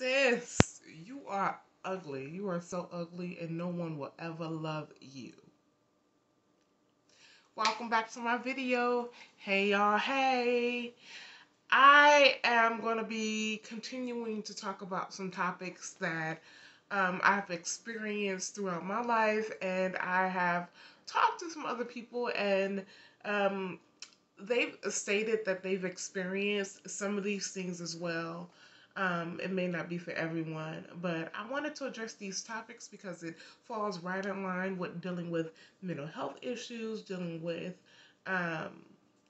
Sis, you are ugly. You are so ugly, and no one will ever love you. Welcome back to my video. Hey, y'all. Hey. I am going to be continuing to talk about some topics that I've experienced throughout my life, and I have talked to some other people, and um, they've stated that they've experienced some of these things as well. It may not be for everyone, but I wanted to address these topics because it falls right in line with dealing with mental health issues, dealing with um,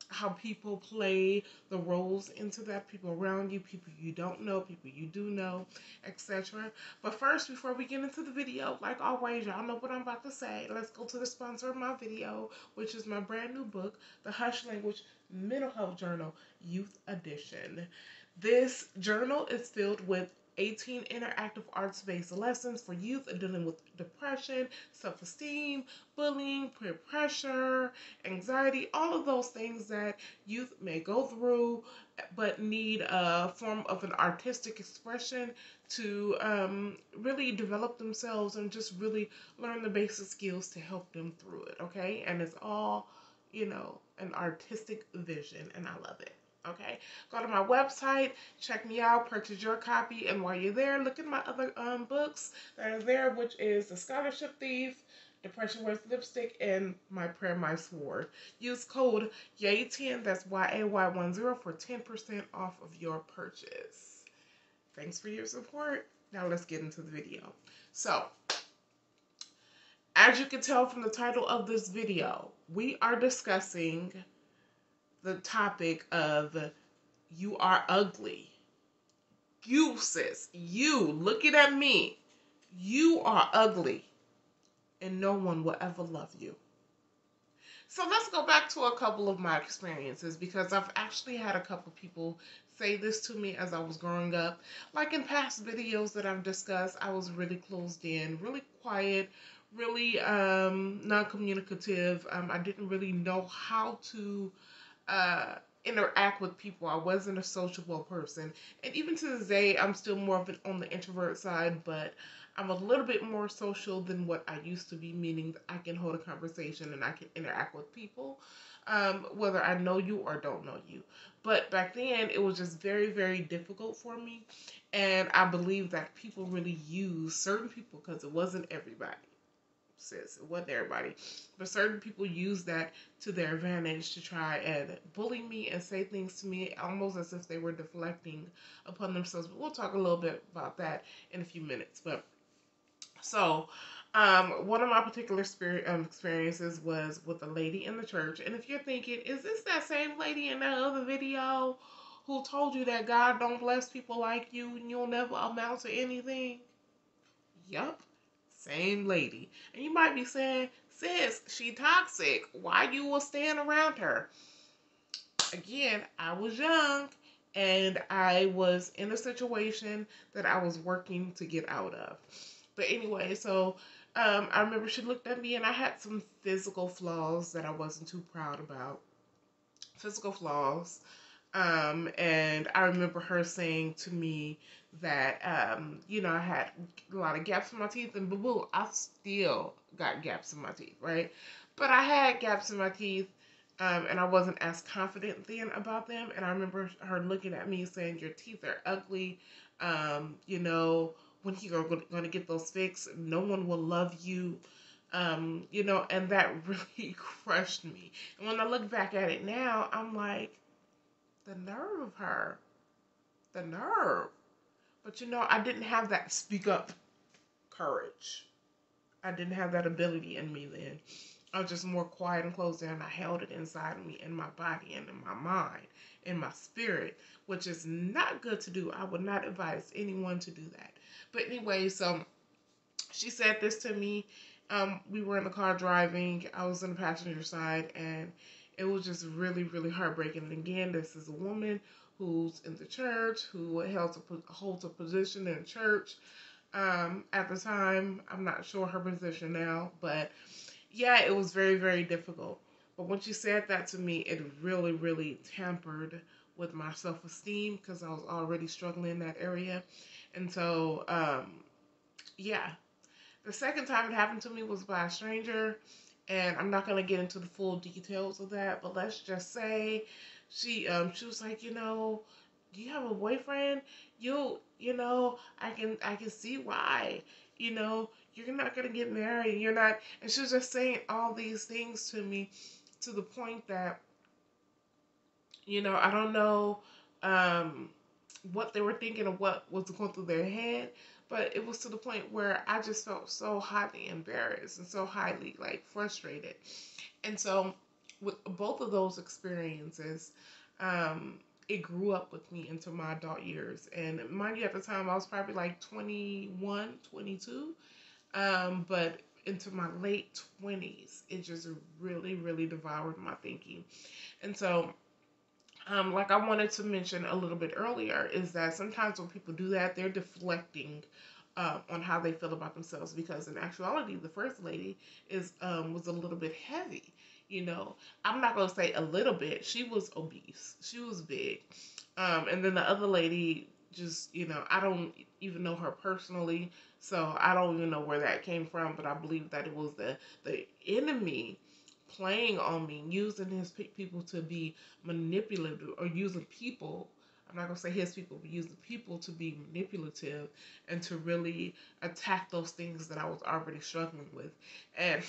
how people play the roles into that, people around you, people you don't know, people you do know, etc. But first, before we get into the video, like always, y'all know what I'm about to say. Let's go to the sponsor of my video, which is my brand new book, The Hush Language Mental Health Journal, Youth Edition. This journal is filled with 18 interactive arts-based lessons for youth dealing with depression, self-esteem, bullying, peer pressure, anxiety, all of those things that youth may go through but need a form of an artistic expression to really develop themselves and just really learn the basic skills to help them through it, okay? And it's all, an artistic vision, and I love it. Okay, go to my website, check me out, purchase your copy, and while you're there, look at my other books that are there, which is The Scholarship Thief, Depression Wears Lipstick, and My Prayer, My Sword. Use code YAY10, that's YAY10 for 10% off of your purchase. Thanks for your support. Now let's get into the video. So, as you can tell from the title of this video, we are discussing the topic of you are ugly. You, sis, you, looking at me, you are ugly and no one will ever love you. So let's go back to a couple of my experiences because I've actually had a couple people say this to me as I was growing up. Like in past videos that I've discussed, I was really closed in, really quiet, really non-communicative. I didn't really know how to interact with people. I wasn't a sociable person. And even to this day, I'm still more of on the introvert side, but I'm a little bit more social than what I used to be, meaning that I can hold a conversation and I can interact with people, whether I know you or don't know you. But back then, it was just very, very difficult for me. And I believe that people really use certain people because it wasn't everybody. Sis, it wasn't everybody, but certain people use that to their advantage to try and bully me and say things to me almost as if they were deflecting upon themselves. But we'll talk a little bit about that in a few minutes. But so, one of my particular experiences was with a lady in the church. And if you're thinking, is this that same lady in that other video who told you that God don't bless people like you and you'll never amount to anything? Yup. Same lady. And you might be saying, sis, she toxic. Why you was staying around her? Again, I was young and I was in a situation that I was working to get out of. But anyway, so I remember she looked at me and I had some physical flaws that I wasn't too proud about. Physical flaws. And I remember her saying to me that, I had a lot of gaps in my teeth, and boo-boo, I still got gaps in my teeth, right? But I had gaps in my teeth, and I wasn't as confident then about them. And I remember her looking at me saying, your teeth are ugly, when you're going to get those fixed, no one will love you. And that really crushed me. And when I look back at it now, I'm like, the nerve of her. The nerve. But I didn't have that speak up courage. I didn't have that ability in me then. I was just more quiet and closed in. I held it inside of me, in my body, and in my mind, in my spirit, which is not good to do. I would not advise anyone to do that. But anyway, so she said this to me. We were in the car driving. I was on the passenger side, and it was just really, really heartbreaking. And again, this is a woman who's in the church, who holds a position in church. At the time, I'm not sure her position now, but yeah, it was very, very difficult. But when she said that to me, it really, really tampered with my self-esteem because I was already struggling in that area. And so, yeah. The second time it happened to me was by a stranger, and I'm not gonna get into the full details of that, but let's just say she was like, do you have a boyfriend? I can see why. You're not gonna get married. You're not, and she was just saying all these things to me, to the point that I don't know um, what they were thinking of what was going through their head, but it was to the point where I just felt so highly embarrassed and so highly like frustrated. And so, with both of those experiences, um, it grew up with me into my adult years. And mind you, at the time, I was probably like 21, 22. But into my late 20s, it just really, really devoured my thinking. And so, like I wanted to mention a little bit earlier, is that sometimes when people do that, they're deflecting on how they feel about themselves. Because in actuality, the first lady was a little bit heavy. I'm not gonna say a little bit. She was obese. She was big. And then the other lady, just I don't even know her personally, so I don't even know where that came from. But I believe that it was the enemy playing on me, using his people to be manipulative, or using people. I'm not gonna say his people, but using people to be manipulative and to really attack those things that I was already struggling with. And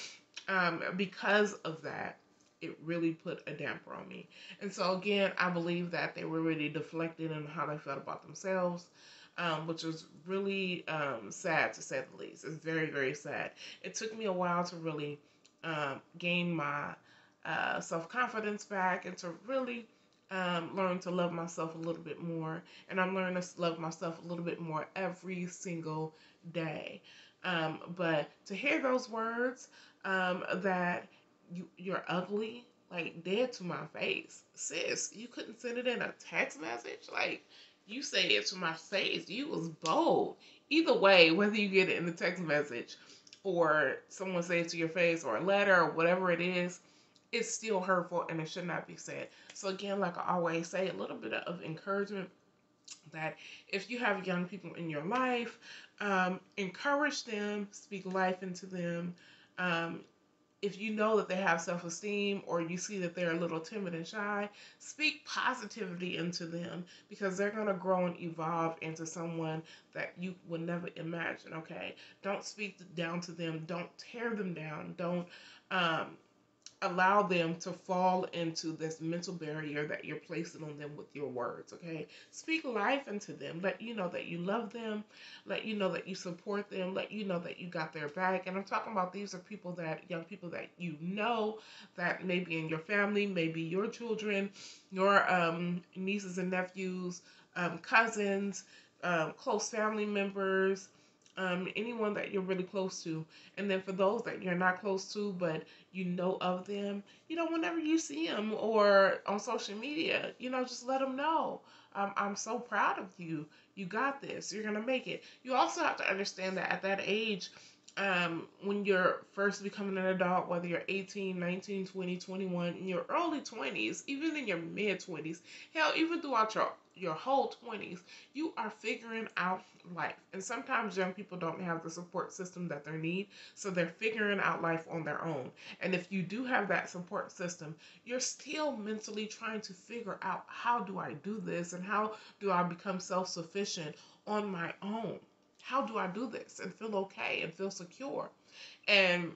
because of that, it really put a damper on me. And so again, I believe that they were really deflected in how they felt about themselves, which was really sad to say the least. It's very, very sad. It took me a while to really gain my self-confidence back, and to really learn to love myself a little bit more. And I'm learning to love myself a little bit more every single day. But to hear those words, that you're ugly, like dead to my face, sis, you couldn't send it in a text message. Like, you say it to my face. You was bold. Either way, whether you get it in the text message or someone say it to your face or a letter or whatever it is, it's still hurtful and it should not be said. So again, like I always say, a little bit of encouragement, that if you have young people in your life, encourage them, speak life into them. Um, if you know that they have self-esteem, or you see that they're a little timid and shy, speak positivity into them, because they're going to grow and evolve into someone that you would never imagine. Okay, don't speak down to them, don't tear them down, don't um, allow them to fall into this mental barrier that you're placing on them with your words. Okay, speak life into them, let you know that you love them, let you know that you support them, let you know that you got their back. And I'm talking about, these are people, that young people that that maybe in your family, maybe your children, your nieces and nephews, cousins, close family members, anyone that you're really close to. And then for those that you're not close to, but you know of them, whenever you see them or on social media, just let them know. I'm so proud of you. You got this. You're going to make it. You also have to understand that at that age, when you're first becoming an adult, whether you're 18, 19, 20, 21, in your early 20s, even in your mid 20s, hell, even throughout your whole 20s, you are figuring out life. And sometimes young people don't have the support system that they need, so they're figuring out life on their own. And if you do have that support system, you're still mentally trying to figure out, how do I do this, and how do I become self-sufficient on my own? How do I do this and feel okay and feel secure? And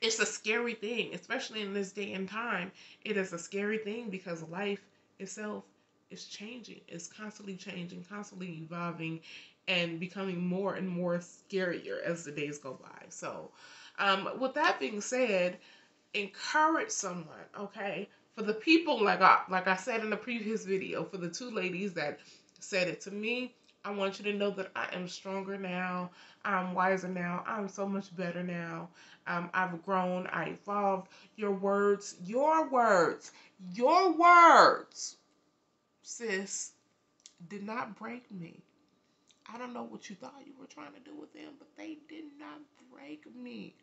it's a scary thing, especially in this day and time. It is a scary thing because life itself is changing. It's constantly changing, constantly evolving, and becoming more and more scarier as the days go by. So, with that being said, encourage someone, okay? For the people, like I said in the previous video, for the two ladies that said it to me, I want you to know that I am stronger now. I'm wiser now. I'm so much better now. I've grown. I evolved. Your words, sis, did not break me. I don't know what you thought you were trying to do with them, but they did not break me.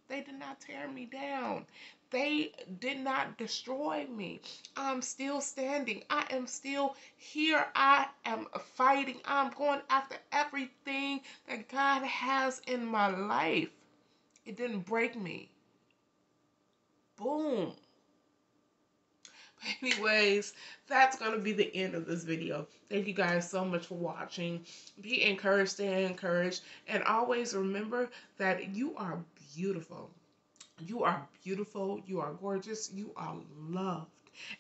They did not tear me down. They did not destroy me. I'm still standing. I am still here. I am fighting. I'm going after everything that God has in my life. It didn't break me. Boom. Anyways, that's going to be the end of this video. Thank you guys so much for watching. Be encouraged, stay encouraged, and always remember that you are beautiful. You are beautiful, you are gorgeous, you are loved.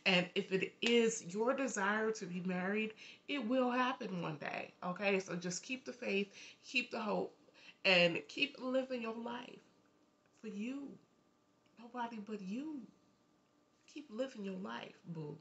And if it is your desire to be married, it will happen one day. Okay, so just keep the faith, keep the hope, and keep living your life for you. Nobody but you. Keep living your life, boo.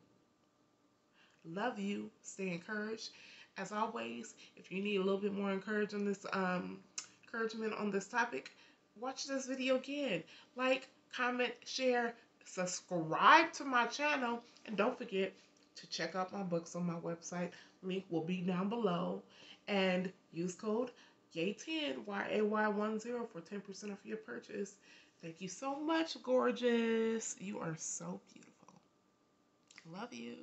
Love you. Stay encouraged. As always, if you need a little bit more encouragement on this topic, watch this video again. Like, comment, share, subscribe to my channel, and don't forget to check out my books on my website. Link will be down below. And use code YAY10 YAY10 for 10% off your purchase. Thank you so much, gorgeous. You are so beautiful. Love you.